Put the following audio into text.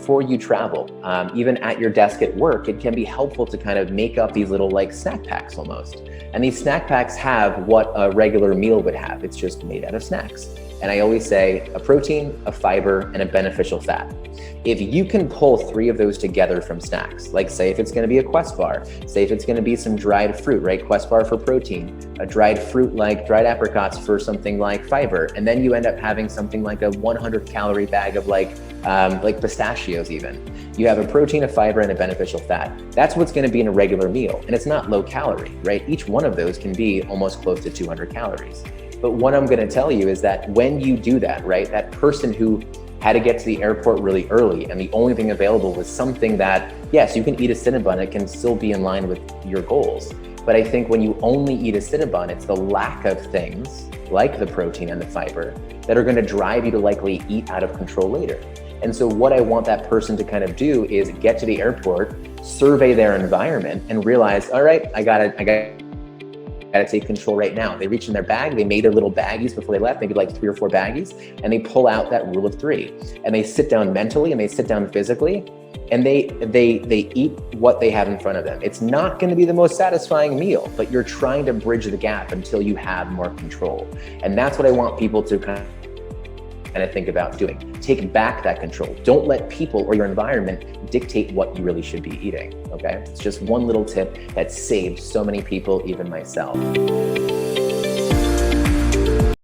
before you travel, even at your desk at work, it can be helpful to kind of make up these little like snack packs almost. And these snack packs have what a regular meal would have. It's just made out of snacks. And I always say a protein, a fiber, and a beneficial fat. If you can pull 3 of those together from snacks, like say if it's gonna be a Quest bar, say if it's gonna be some dried fruit, right? Quest bar for protein, a dried fruit like dried apricots for something like fiber, and then you end up having something like a 100-calorie bag of like pistachios even. You have a protein, a fiber, and a beneficial fat. That's what's gonna be in a regular meal, and it's not low calorie, right? Each one of those can be almost close to 200 calories. But what I'm gonna tell you is that when you do that, right, that person who had to get to the airport really early and the only thing available was something that, yes, you can eat a Cinnabon, it can still be in line with your goals. But I think when you only eat a Cinnabon, it's the lack of things like the protein and the fiber that are gonna drive you to likely eat out of control later. And so what I want that person to kind of do is get to the airport, survey their environment, and realize, all right, I gotta take control right now. They reach in their bag, they made their little baggies before they left, maybe like 3 or 4 baggies, and they pull out that rule of 3. And they sit down mentally and they sit down physically, and they eat what they have in front of them. It's not gonna be the most satisfying meal, but you're trying to bridge the gap until you have more control. And that's what I want people to kind of think about doing. Take back that control. Don't let people or your environment dictate what you really should be eating, okay? It's just one little tip that saved so many people, even myself.